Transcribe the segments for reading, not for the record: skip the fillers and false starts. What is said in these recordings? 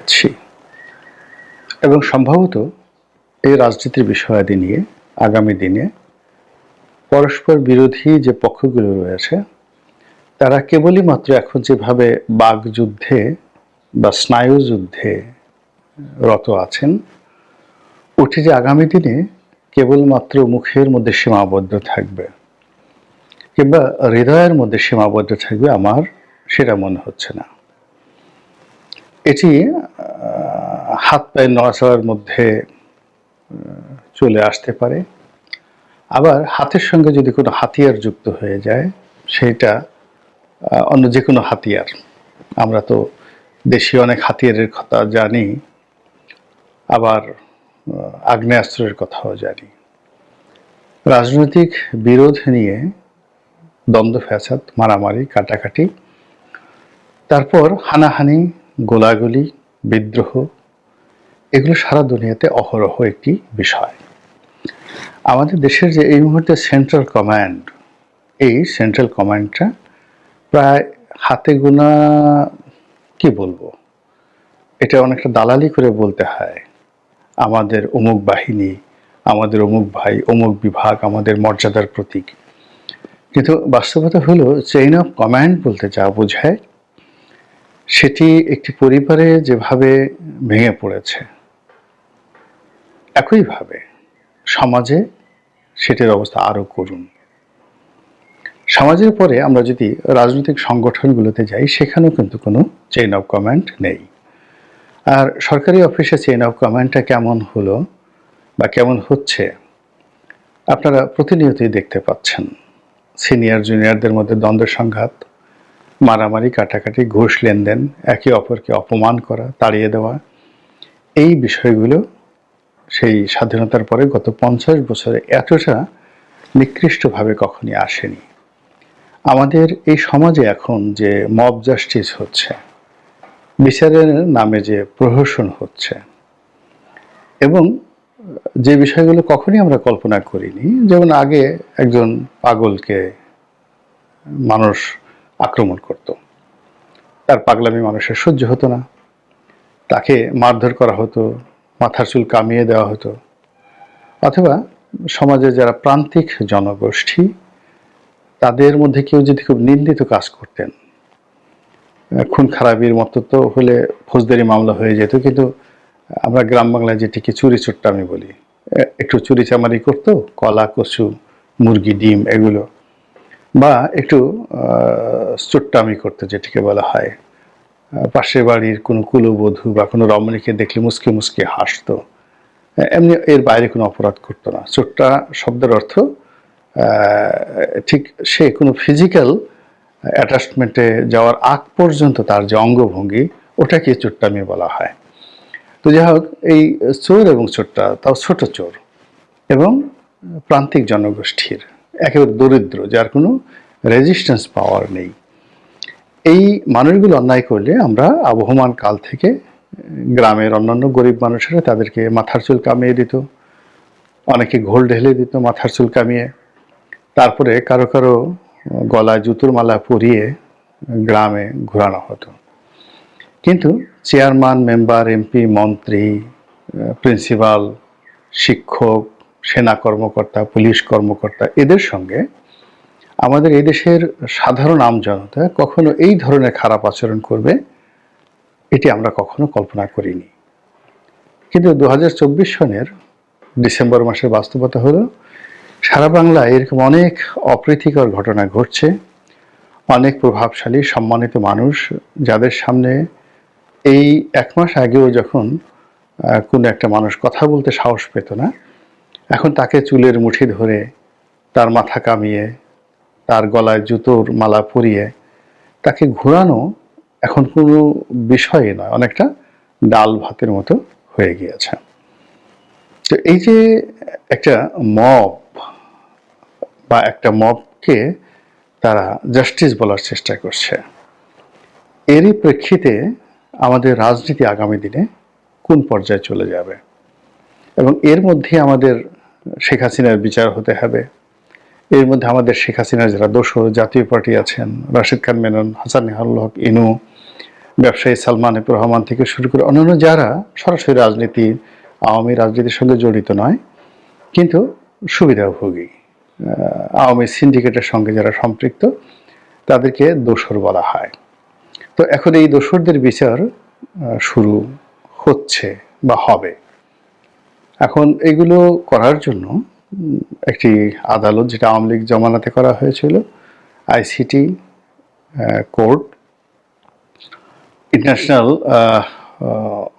যাচ্ছি এবং সম্ভবত এই রাজনীতির বিষয়াদি নিয়ে আগামী দিনে পরস্পর বিরোধী যে পক্ষগুলো রয়েছে তারা কেবলই মাত্র এখন যেভাবে বাকযুদ্ধে বা স্নায়ুযুদ্ধে রত আছেন, ওটি যে আগামী দিনে কেবলমাত্র মুখের মধ্যে সীমাবদ্ধ থাকবে কিংবা হৃদয়ের মধ্যে সীমাবদ্ধ থাকবে, আমার সেটা মনে হচ্ছে না। এটি হাত পায়ের নড়াচড়ার মধ্যে চলে আসতে পারে, আবার হাতের সঙ্গে যদি কোনো হাতিয়ার যুক্ত হয়ে যায়, সেটা অন্য যে কোনো হাতিয়ার। আমরা তো দেশীয় অনেক হাতিয়ারের কথা জানি, আবার আগ্নেয়াস্ত্রের কথাও জানি। রাজনৈতিক বিরোধ নিয়ে দ্বন্দ্ব ফ্যাসাদ, মারামারি, কাটাকাটি, তারপর হানাহানি, গোলাগুলি, বিদ্রোহ, এগুলো সারা দুনিয়াতে অহরহ একটি বিষয়। আমাদের দেশের যে এই মুহূর্তে সেন্ট্রাল কমান্ড, এই সেন্ট্রাল কমান্ডটা প্রায় হাতে গোনা, কি বলবো, এটা অনেকটা দালালি করে বলতে হয়, আমাদের অমুক বাহিনী, আমাদের অমুক ভাই, অমুক বিভাগ আমাদের মর্যাদার প্রতীক। কিন্তু বাস্তবতা হলো চেইন অফ কমান্ড বলতে যা বোঝায়, সেটি একটি পরিবারে যেভাবে ভেঙে পড়েছে, একইভাবে সমাজে সেটির অবস্থা আরও করুন। সমাজের পরে আমরা যদি রাজনৈতিক সংগঠনগুলোতে যাই, সেখানেও কিন্তু কোনো চেইন অফ কমান্ড নেই। আর সরকারি অফিসে চেইন অফ কমান্ডটা কেমন হলো বা কেমন হচ্ছে, আপনারা প্রতিনিয়তই দেখতে পাচ্ছেন। সিনিয়র জুনিয়রদের মধ্যে দ্বন্দ্ব সংঘাত, মারামারি, কাটাকাটি, ঘুষ লেনদেন, একে অপরকে অপমান করা, তাড়িয়ে দেওয়া, এই বিষয়গুলো সেই স্বাধীনতার পরে গত 50 বছরে এতটা নিকৃষ্টভাবে কখনই আসেনি। আমাদের এই সমাজে এখন যে মব জাস্টিস হচ্ছে, বিচারের নামে যে প্রহসন হচ্ছে, এবং যে বিষয়গুলো কখনই আমরা কল্পনা করিনি, যেমন আগে একজন পাগলকে মানুষ আক্রমণ করত, তার পাগলামি মানুষের সহ্য হতো না, তাকে মারধর করা হতো, মাথার চুল কামিয়ে দেওয়া হতো। অথবা সমাজে যারা প্রান্তিক জনগোষ্ঠী, তাদের মধ্যে কেউ যদি খুব নিন্দিত কাজ করতেন, খুন খারাপির মতো তো হলে ফৌজদারি মামলা হয়ে যেত, কিন্তু আমরা গ্রাম বাংলায় যেটিকে চুরি চুট্টামি বলি, একটু চুরি চামারি করতো, কলা, কচু, মুরগি, ডিম, এগুলো, বা একটু চুট্টামি করতো যেটিকে বলা হয়, পাশের বাড়ির কোনো কুলবধূ বা কোনো রমণীকে দেখলে মুসকে মুসকে হাসতো, এমনি এর বাইরে কোনো অপরাধ করতো না। চোট্টা শব্দের অর্থ ঠিক সে কোনো ফিজিক্যাল অ্যাটাচমেন্টে যাওয়ার আগ পর্যন্ত তার যে অঙ্গভঙ্গি, ওটাকে চোট্টামি বলা হয়। তো যাই হোক, এই চোর এবং চোট্টা, তাও ছোট চোর এবং প্রান্তিক জনগোষ্ঠীর, একেবারে দরিদ্র, যার কোনো রেজিস্ট্যান্স পাওয়ার নেই, এই মানুষগুলো অন্যায় করলে আমরা আবহমান কাল থেকে গ্রামের অন্যান্য গরিব মানুষেরা তাদেরকে মাথার চুল কামিয়ে দিত, অনেকে ঘোল ঢেলে দিত মাথার চুল কামিয়ে, তারপরে কারো কারো গলায় জুতোর মালা পরিয়ে গ্রামে ঘোরানো হতো। কিন্তু চেয়ারম্যান, মেম্বার, এমপি, মন্ত্রী, প্রিন্সিপাল, শিক্ষক, সেনা কর্মকর্তা, পুলিশ কর্মকর্তা, এদের সঙ্গে আমাদের এই দেশের সাধারণ আমজনতা কখনো এই ধরনের খারাপ আচরণ করবে, এটি আমরা কখনো কল্পনা করিনি। কিন্তু 2024 সনের ডিসেম্বর মাসের বাস্তবতা হলো, সারা বাংলায় এরকম অনেক অপ্রীতিকর ঘটনা ঘটছে। অনেক প্রভাবশালী সম্মানিত মানুষ, যাদের সামনে এই 1 মাস আগেও যখন কোনো একটা মানুষ কথা বলতে সাহস পেত না, এখন তাকে চুলের মুঠি ধরে, তার মাথা কামিয়ে, তার গলায় জুতোর মালা পরিয়ে তাকে ঘোরানো এখন কোনো বিষয়ই নয়, অনেকটা ডাল ভাতের মতো হয়ে গিয়েছে। তো এই যে একটা মব বা একটা মবকে তারা জাস্টিস বলার চেষ্টা করছে, এরই প্রেক্ষিতে আমাদের রাজনীতি আগামী দিনে কোন পর্যায়ে চলে যাবে, এবং এর মধ্যে আমাদের শেখ হাসিনার বিচার হতে হবে। এর মধ্যে আমাদের শেখ হাসিনার যারা দোসর জাতীয় পার্টি আছেন, রাশেদ খান মেনন, হাসান নেহারুল হক ইনু, ব্যবসায়ী সালমান এফ রহমান থেকে শুরু করে অন্যান্য যারা সরাসরি রাজনীতি, আওয়ামী রাজনীতির সঙ্গে জড়িত নয় কিন্তু সুবিধাভোগী, আওয়ামী সিন্ডিকেটের সঙ্গে যারা সম্পৃক্ত, তাদেরকে দোসর বলা হয়। তো এখন এই দোসরদের বিচার শুরু হচ্ছে বা হবে। এখন এগুলো করার জন্য একটি আদালত, যেটা আওয়ামী লীগ জমানাতে করা হয়েছিল, আইসিটি কোর্ট, ইন্টারন্যাশনাল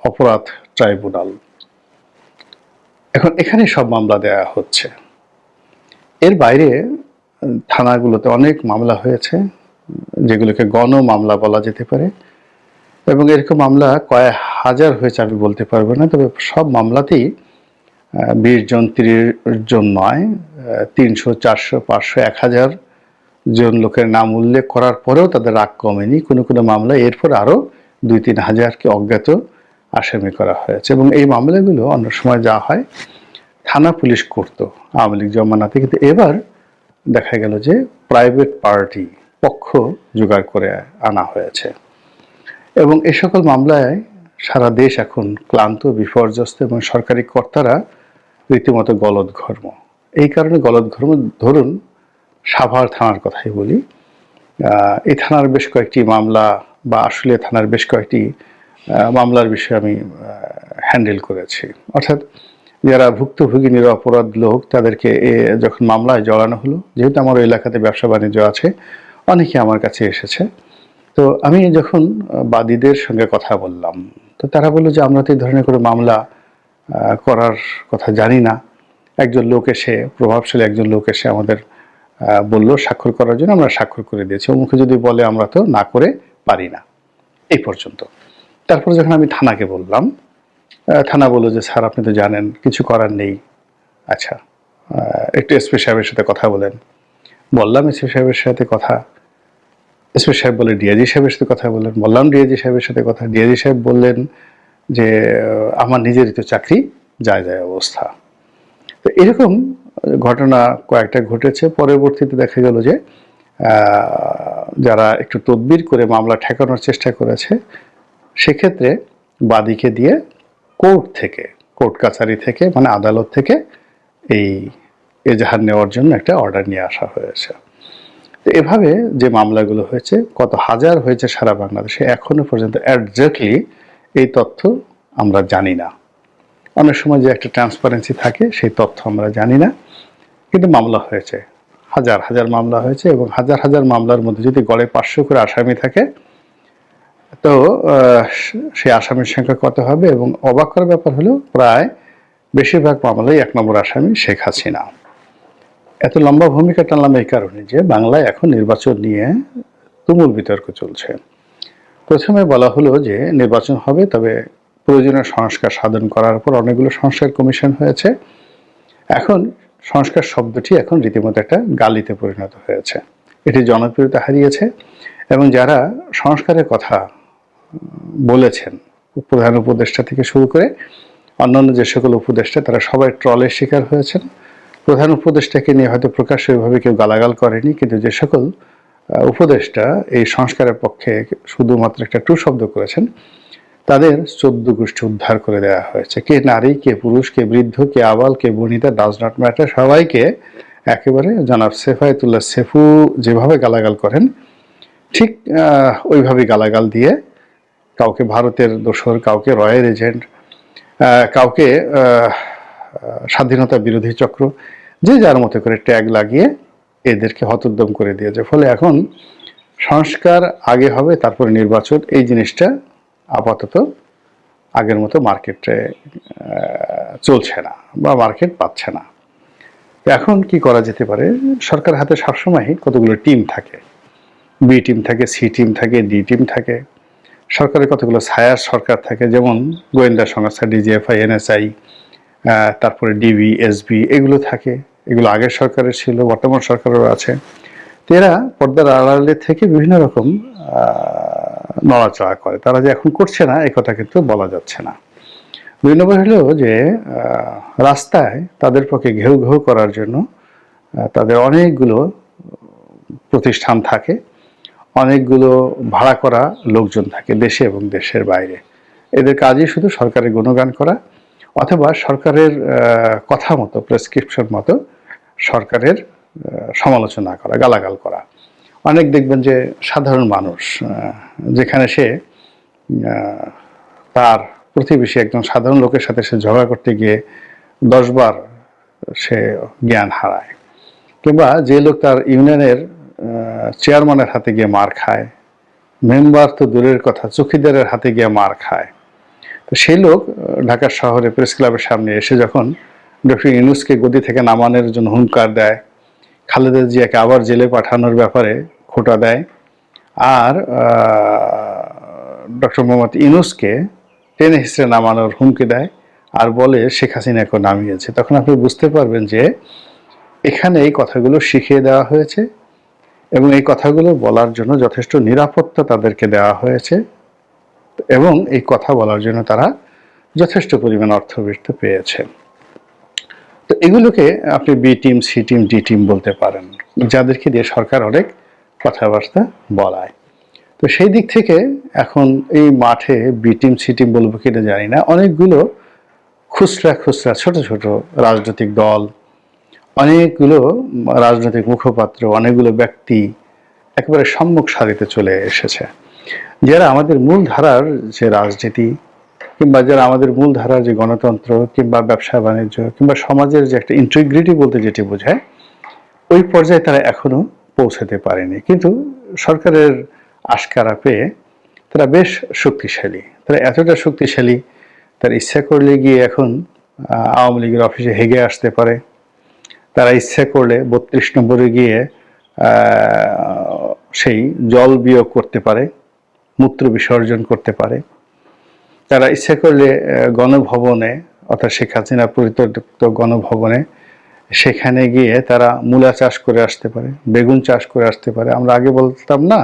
অপরাধ ট্রাইব্যুনাল, এখন এখানে সব মামলা দেয়া হচ্ছে। এর বাইরে থানাগুলোতে অনেক মামলা হয়েছে, যেগুলোকে গণ মামলা বলা যেতে পারে, এবং এরকম মামলা কয়েক হাজার হয়েছে আমি বলতে পারবো না, তবে সব মামলাতেই 20 জন 30 জন নয়, 300, 400, 500, 1000 জন লোকের নাম উল্লেখ করার পরেও তাদের রাগ কমেনি। কোনো কোনো মামলায় এরপর আরও 2-3 হাজারকে অজ্ঞাত আসামি করা হয়েছে। এবং এই মামলাগুলো অন্য সময় যা হয় থানা পুলিশ করত আওয়ামী লীগ জমানাতে, কিন্তু এবার দেখা গেল যে প্রাইভেট পার্টি পক্ষ জোগাড় করে আনা হয়েছে। এবং এই সকল মামলায় সারা দেশ এখন ক্লান্ত, বিপর্যস্ত, এবং সরকারি কর্তারা রীতিমতো গলদঘর্ম। এই কারণে গলদঘর্ম, ধরুন সাভার থানার কথাই বলি, এই থানার বেশ কয়েকটি মামলা বা আশুলিয়া থানার বেশ কয়েকটি মামলার বিষয়ে আমি হ্যান্ডেল করেছি। অর্থাৎ যারা ভুক্তভোগী নিরপরাধ লোক, তাদেরকে যখন মামলায় জড়ানো হলো, যেহেতু আমার এলাকাতে ব্যবসা বাণিজ্য আছে, অনেকে আমার কাছে এসেছে। তো আমি যখন বাদীদের সঙ্গে কথা বললাম, তো তারা বললো যে আমরা তো এই ধরনের কোনো মামলা করার কথা জানি না। একজন লোক এসে, প্রভাবশালী একজন লোক এসে আমাদের বলল স্বাক্ষর করার জন্য, আমরা স্বাক্ষর করে দিয়েছি। ও মুখে যদি বলে আমরা তো না করে পারি না, এই পর্যন্ত। তারপর যখন আমি থানাকে বললাম, থানা বললো যে স্যার আপনি তো জানেন কিছু করার নেই। আচ্ছা, একটু এসপি সাহেবের সাথে কথা বলেন। বললাম এসপি সাহেবের সাথে কথা, এসপি সাহেব বলে ডিআইজি সাহেবের সাথে কথা বললেন। বললাম ডিআইজি সাহেবের সাথে কথা, ডিআইজি সাহেব বললেন যে আমার নিজেরই তো চাকরি যায় যায় অবস্থা। তো এরকম ঘটনা কয়েকটা ঘটেছে। পরবর্তীতে দেখা গেল যে যারা একটু তদবির করে মামলা ঠেকানোর চেষ্টা করেছে, সেক্ষেত্রে বাদীকে দিয়ে কোর্ট কাছারি থেকে, মানে আদালত থেকে এই এজাহার নেওয়ার জন্য একটা অর্ডার নিয়ে আসা হয়েছে। তো এভাবে যে মামলাগুলো হয়েছে, কত হাজার হয়েছে সারা বাংলাদেশে, এখনো পর্যন্ত একজ্যাক্টলি এই তথ্য আমরা জানি না। অনেক সময় যে একটা ট্রান্সপারেন্সি থাকে, সেই তথ্য আমরা জানি না, কিন্তু মামলা হয়েছে, হাজার হাজার মামলা হয়েছে। এবং হাজার হাজার মামলার মধ্যে যদি গড়ে 500 করে আসামি থাকে, তো সেই আসামির সংখ্যা কত হবে? এবং অবাক করার ব্যাপার হলো প্রায় বেশিরভাগ মামলায় 1 নম্বর আসামি শেখ হাসিনা। এত লম্বা ভূমিকা টানলাম এই কারণে যে বাংলায় এখন নির্বাচন নিয়ে তুমুল বিতর্ক চলছে। প্রথমে বলা হলো যে নির্বাচন হবে, তবে প্রয়োজনীয় সংস্কার সাধন করার পর অনেকগুলো সংস্কার কমিশন হয়েছে। এখন সংস্কার শব্দটি এখন রীতিমতো একটা গালিতে পরিণত হয়েছে, এটি জনপ্রিয়তা হারিয়েছে। এবং যারা সংস্কারের কথা বলেছেন, প্রধান উপদেষ্টা থেকে শুরু করে অন্যান্য যে সকল উপদেষ্টা, তারা সবাই ট্রলের শিকার হয়েছেন। প্রধান উপদেষ্টাকে নিয়ে হয়তো প্রকাশ্যে ওইভাবে কেউ গালাগাল করেনি, কিন্তু যে সকল উপদেষ্টা এই সংস্কারের পক্ষে শুধুমাত্র একটা টু শব্দ করেছেন, তাদের 14 গোষ্ঠী উদ্ধার করে দেওয়া হয়েছে। কে নারী, কে পুরুষ, কে বৃদ্ধ, কে আবাল, কে বনিতা, ডাজ নট ম্যাটার, সবাইকে একেবারে জনাব সেফায়েতুল্লাহ সেফু যেভাবে গালাগাল করেন, ঠিক ওইভাবে গালাগাল দিয়ে কাউকে ভারতের দোসর, কাউকে রয়ের এজেন্ট, কাউকে স্বাধীনতা বিরোধী চক্র, যে যার মতো করে ট্যাগ লাগিয়ে এদেরকে হতোদ্যম করে দিয়েছে। ফলে এখন সংস্কার আগে হবে, তারপরে নির্বাচন, এই জিনিসটা আপাতত আগের মতো মার্কেটে চলছে না বা মার্কেট পাচ্ছে না। এখন কি করা যেতে পারে? সরকার হাতে সবসময় কতগুলো টিম থাকে, বি টিম থাকে, সি টিম থাকে, ডি টিম থাকে। সরকারের কতগুলো ছায়া সরকার থাকে, যেমন গোয়েন্দা সংস্থা, ডিজিএফআই, এনএসআই, তারপরে ডিবি, এসবি, এগুলো থাকে। এগুলো আগের সরকারের ছিল, বর্তমান সরকারেরও আছে। এরা পর্দার আড়ালে থেকে বিভিন্ন রকম নড়াচড়া করে। তারা যে এখন করছে না, এ কথা কিন্তু বলা যাচ্ছে না। 2 নম্বর হলো যে রাস্তায় তাদের পক্ষে ঘেউ ঘেউ করার জন্য তাদের অনেকগুলো প্রতিষ্ঠান থাকে, অনেকগুলো ভাড়া করা লোকজন থাকে দেশে এবং দেশের বাইরে। এদের কাজই শুধু সরকারের গুণগান করা অথবা সরকারের কথা মতো, প্রেসক্রিপশন মতো সরকারের সমালোচনা করা, গালাগাল করা। অনেক দেখবেন যে সাধারণ মানুষ যেখানে সে তার প্রতিবেশী একজন সাধারণ লোকের সাথে সে ঝগড়া করতে গিয়ে 10 বার সে জ্ঞান হারায়, কিংবা যে লোক তার ইউনিয়নের চেয়ারম্যানের হাতে গিয়ে মার খায়, মেম্বার তো দূরের কথা চৌকিদারের হাতে গিয়ে মার খায়, তো সেই লোক ঢাকা শহরে প্রেস ক্লাবের সামনে এসে যখন ডক্টর ইউনূসকে গদি থেকে নামানোর জন্য হুঙ্কার দেয়, খালেদা জিয়াকে আবার জেলে পাঠানোর ব্যাপারে খোঁটা দেয়, আর ডক্টর মোহাম্মদ ইউনূসকে টেনে হিসেবে নামানোর হুমকি দেয়, আর বলে শেখ হাসিনাকে নামিয়েছে, তখন আপনি বুঝতে পারবেন যে এখানে এই কথাগুলো শিখিয়ে দেওয়া হয়েছে এবং এই কথাগুলো বলার জন্য যথেষ্ট নিরাপত্তা তাদেরকে দেওয়া হয়েছে এবং এই কথা বলার জন্য তারা যথেষ্ট পরিমাণ অর্থবৃত্ত পেয়েছে। তো এগুলোকে আপনি B team, C team, D team বলতে পারেন, যাদেরকে দিয়ে সরকার অনেক কথাবার্তা বলায়। তো সেই দিক থেকে এখন এই মাঠে বি টিম, সি টিম বলবো কিনা জানি না, অনেকগুলো খুচরা খুচরা ছোট ছোট রাজনৈতিক দল, অনেকগুলো রাজনৈতিক মুখপাত্র, অনেকগুলো ব্যক্তি একেবারে সম্মুখ সারিতে চলে এসেছে, যারা আমাদের মূল ধারার যে রাজনীতি কিংবা যারা আমাদের মূল ধারার যে গণতন্ত্র কিংবা ব্যবসা বাণিজ্য কিংবা সমাজের যে একটা ইন্টিগ্রিটি বলতে যেটি বোঝায়, ওই পর্যায়ে তারা এখনো পৌঁছাতে পারেনি। কিন্তু সরকারের আশকারা পেয়ে তারা বেশ শক্তিশালী। তারা এতটা শক্তিশালী, তারা ইচ্ছা করলে গিয়ে এখন আওয়ামী লীগের অফিসে হেগে আসতে পারে, তারা ইচ্ছা করলে 32 নম্বরে গিয়ে সেই জল বিয়োগ করতে পারে, মূত্র বিসর্জন করতে পারে, তারা ইচ্ছা করলে গণভবনে অর্থাৎ শেখ হাসিনা পরিত্যক্ত গণভবনে সেখানে গিয়ে তারা মূলা চাষ করে আসতে পারে, বেগুন চাষ করে আসতে পারে। আমরা আগে বলতাম না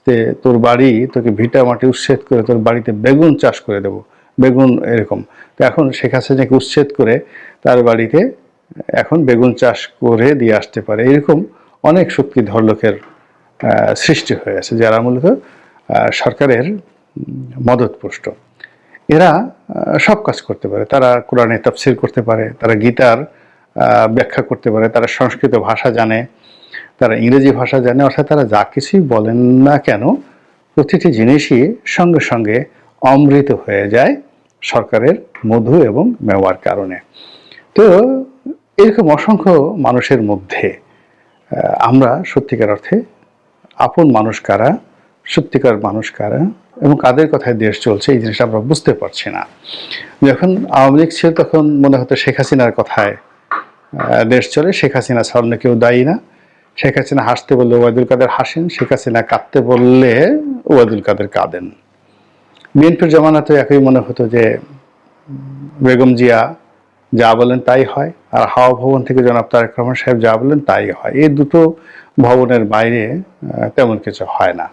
যে তোর বাড়ি, তোকে ভিটা মাটি উচ্ছেদ করে তোর বাড়িতে বেগুন চাষ করে দেব, বেগুন এরকম। তো এখন শেখ হাসিনাকে উচ্ছেদ করে তার বাড়িতে এখন বেগুন চাষ করে দিয়ে আসতে পারে। এরকম অনেক শক্তিধর লোকের সৃষ্টি হয়েছে যারা মূলত সরকারের মদতপুষ্ট। এরা সব কাজ করতে পারে, তারা কোরআনে তাফসির করতে পারে, তারা গীতার ব্যাখ্যা করতে পারে, তারা সংস্কৃত ভাষা জানে, তারা ইংরেজি ভাষা জানে, অর্থাৎ তারা যা কিছুই বলেন না কেন প্রতিটি জিনিসই সঙ্গে সঙ্গে অমৃত হয়ে যায় সরকারের মধু এবং মেওয়ার কারণে। তো এরকম অসংখ্য মানুষের মধ্যে আমরা সত্যিকার অর্থে আপন মানুষ কারা, সত্যিকার মানুষ কারা এবং কাদের কথায় দেশ চলছে এই জিনিসটা আমরা বুঝতে পারছি না। যখন আওয়ামী লীগ ছিল তখন মনে হতো শেখ হাসিনার কথায় দেশ চলে, শেখ হাসিনা ছাড়া কেউ দায়ী না, শেখ হাসিনা হাসতে বললে ওবায়দুল কাদের হাসেন, শেখ হাসিনা কাঁদতে বললে ওবায়দুল কাদের কাঁদেন। বিএনপির জমানাতে একই মনে হতো যে বেগম জিয়া যা বলেন তাই হয়, আর হাওয়া ভবন থেকে জনাব তারেক রহমান সাহেব যা বলেন তাই হয়। এই দুটো ভবনের বাইরে তেমন কিছু হয় না।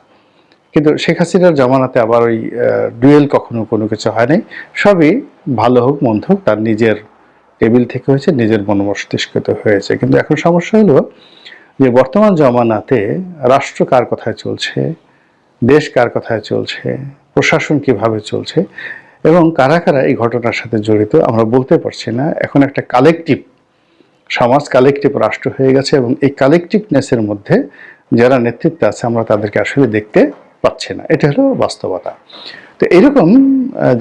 কিন্তু শেখ হাসিনার জমানাতে আবার ওই ডুয়েল কখনো কোনো কিছু হয়নি, সবই ভালো হোক মন্দ হোক তার নিজের টেবিল থেকে হয়েছে, নিজের মনমস্তিষ্কতে হয়েছে। কিন্তু এখন সমস্যা হলো যে বর্তমান জমানাতে রাষ্ট্র কার কথায় চলছে, দেশ কার কথায় চলছে, প্রশাসন কিভাবে চলছে এবং কারা কারা এই ঘটনার সাথে জড়িত আমরা বলতে পারছি না। এখন একটা কালেকটিভ সমাজ, কালেকটিভ রাষ্ট্র হয়ে গেছে এবং এই কালেকটিভনেসের মধ্যে যারা নেতৃত্বে আছে আমরা তাদেরকে আসলে দেখতে পাচ্ছি না। এটা হলো বাস্তবতা। তো এরকম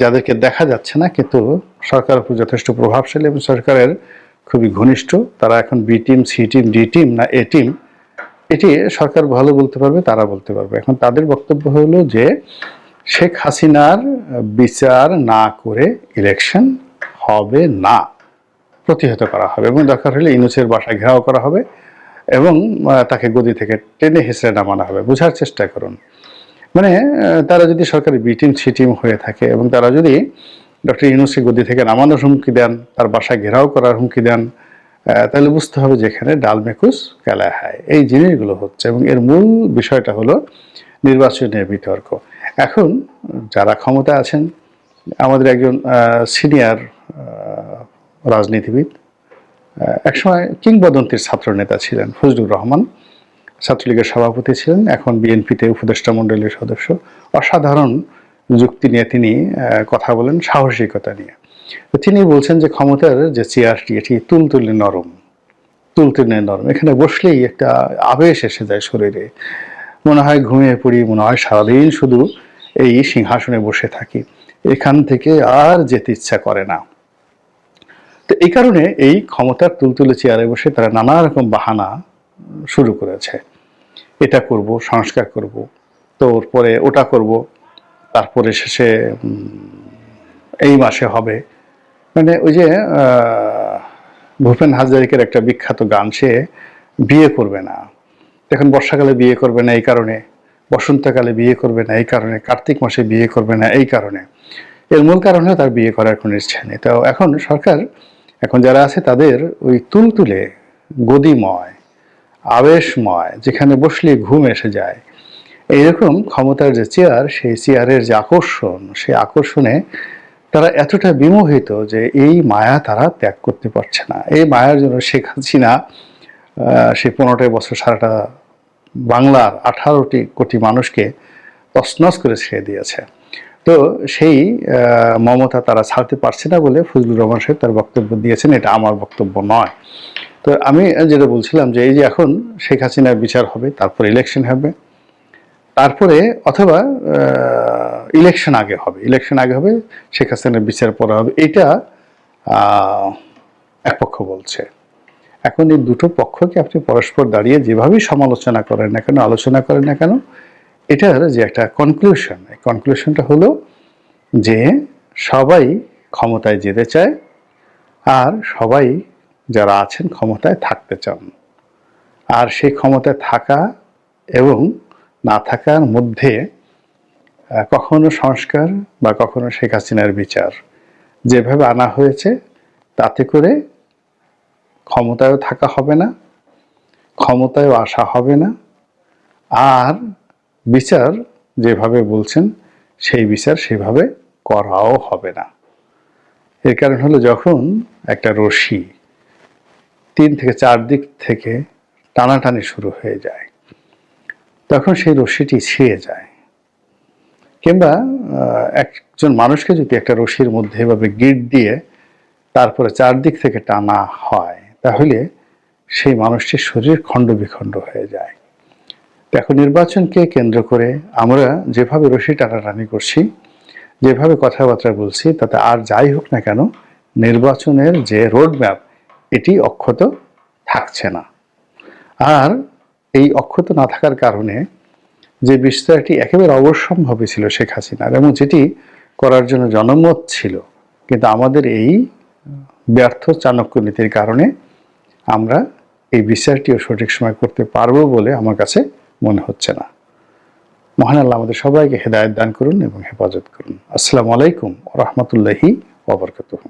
যাদেরকে দেখা যাচ্ছে না কিন্তু সরকারের উপর যথেষ্ট প্রভাবশালী এবং সরকারের খুবই ঘনিষ্ঠ, তারা এখন B team, C team, D team না এ টিম, এটি সরকার ভালো বলতে পারবে, তারা বলতে পারবে। এখন তাদের বক্তব্য হলো যে শেখ হাসিনার বিচার না করে ইলেকশন হবে না, প্রতিহত করা হবে এবং দরকার হলে ইউনূসের বাসা ঘেরাও করা হবে এবং তাকে গদি থেকে টেনে হেসড়ে নামানো হবে। বোঝার চেষ্টা করুন, মানে তারা যদি সরকারি বি টিম, সি টিম হয়ে থাকে এবং তারা যদি ডক্টর ইউনূসকে গদি থেকে নামানোর হুমকি দেন, তার বাসা ঘেরাও করার হুমকি দেন, তাহলে বুঝতে হবে যে এখানে ডাল মেকুস কেলা হয়, এই জিনিসগুলো হচ্ছে। এবং এর মূল বিষয়টা হলো নির্বাচনের বিতর্ক। এখন যারা ক্ষমতা আছেন, আমাদের একজন সিনিয়র রাজনীতিবিদ, একসময় কিংবদন্তির ছাত্র নেতা ছিলেন ফজলুর রহমান, ছাত্রলীগের সভাপতি ছিলেন, এখন বিএনপিতে উপদেষ্টা মণ্ডলীর সদস্য। অসাধারণ যুক্তি নিয়ে তিনি কথা বলেন, সাহসিকতা নিয়ে। তিনি বলছেন যে ক্ষমতার যে চেয়ারটি এটি তুলতুলে নরম, তুলতুলে নরম, এখানে বসলেই একটা আবেশ এসে যায় শরীরে, মনে হয় ঘুমিয়ে পড়ি, মনে হয় সারাদিন শুধু এই সিংহাসনে বসে থাকি, এখান থেকে আর যেতে ইচ্ছা করে না। তো এই কারণে এই ক্ষমতার তুলতুলে চেয়ারে বসে তারা নানা রকম বাহানা শুরু করেছে। এটা করব, সংস্কার করব, তো পরে ওটা করব, তারপরে শেষে এই মাসে হবে। মানে ওই যে ভূপেন হাজারিকার একটা বিখ্যাত গান, সে বিয়ে করবে না, এখন বর্ষাকালে বিয়ে করবে না এই কারণে, বসন্তকালে বিয়ে করবে না এই কারণে, কার্তিক মাসে বিয়ে করবে না এই কারণে। এর মূল কারণ হলো তার বিয়ে করার কোনো ইচ্ছা নেই। তো এখন সরকার, এখন যারা আছে তাদের ওই তুলতুলে, গদিময়, আবেশময়, যেখানে বসলে ঘুম এসে যায়, এইরকম ক্ষমতার যে চেয়ার, সেই চেয়ারের যে আকর্ষণ, সেই আকর্ষণে তারা এতটা বিমোহিত যে এই মায়া তারা ত্যাগ করতে পারছে না। এই মায়ার জন্য শেখ হাসিনা সেই 15টা বছর সারাটা বাংলার 18 কোটি মানুষকে তছনছ করে ছেড়ে দিয়েছে। তো সেই মমতা তারা ছাড়তে পারছে না বলে ফজলুর রহমান সাহেব তার বক্তব্য দিয়েছেন, এটা আমার বক্তব্য নয়। তো আমি যেটা বলছিলাম যে এই যে এখন শেখ হাসিনার বিচার হবে, তারপর ইলেকশন হবে, তারপরে অথবা ইলেকশন আগে হবে, ইলেকশন আগে হবে, শেখ হাসিনার বিচার পরে হবে, এটা এক পক্ষ বলছে। এখন এই দুটো পক্ষকে আপনি পরস্পর দাঁড়িয়ে যেভাবেই সমালোচনা করেন না কেন, আলোচনা করেন না কেন, এটার যে একটা কনক্লুশন, এই কনক্লুশনটা হলো যে সবাই ক্ষমতায় যেতে চায়, আর সবাই যারা আছেন ক্ষমতায় থাকতে চান। আর সেই ক্ষমতায় থাকা এবং না থাকার মধ্যে কখনো সংস্কার বা কখনো শেখ হাসিনার বিচার যেভাবে আনা হয়েছে, তাতে করে ক্ষমতায়ও থাকা হবে না, ক্ষমতায়ও আসা হবে না, আর বিচার যেভাবে বলছেন সেই বিচার সেভাবে করাও হবে না। এর কারণ হলো যখন একটা রশি 3 থেকে 4 দিক থেকে টানাটানি শুরু হয়ে যায়, তখন সেই রশিটি ছিঁড়ে যায়। কিংবা একজন মানুষকে যদি একটা রশির মধ্যে এভাবে গিঁট দিয়ে তারপরে 4 দিক থেকে টানা হয়, তাহলে সেই মানুষটির শরীর খণ্ড বিখণ্ড হয়ে যায়। এখন নির্বাচনকে কেন্দ্র করে আমরা যেভাবে রশি টানাটানি করছি, যেভাবে কথাবার্তা বলছি, তাতে আর যাই হোক না কেন নির্বাচনের যে রোডম্যাপ, এটি অক্ষত থাকছে না। আর এই অক্ষত না থাকার কারণে যে বিস্তারটি একেবারে অবশ্যম্ভাবী ছিল শেখ হাসিনার, এবং যেটি করার জন্য জনমত ছিল, কিন্তু আমাদের এই ব্যর্থ চাণক্য নীতির কারণে আমরা এই বিচারটিও সঠিক সময় করতে পারবো বলে আমার কাছে মনে হচ্ছে না। মহান আল্লাহ আমাদের সবাইকে হেদায়েত দান করুন এবং হেফাজত করুন। আসসালামু আলাইকুম ওয়া রাহমাতুল্লাহি ওয়া বারাকাতুহু।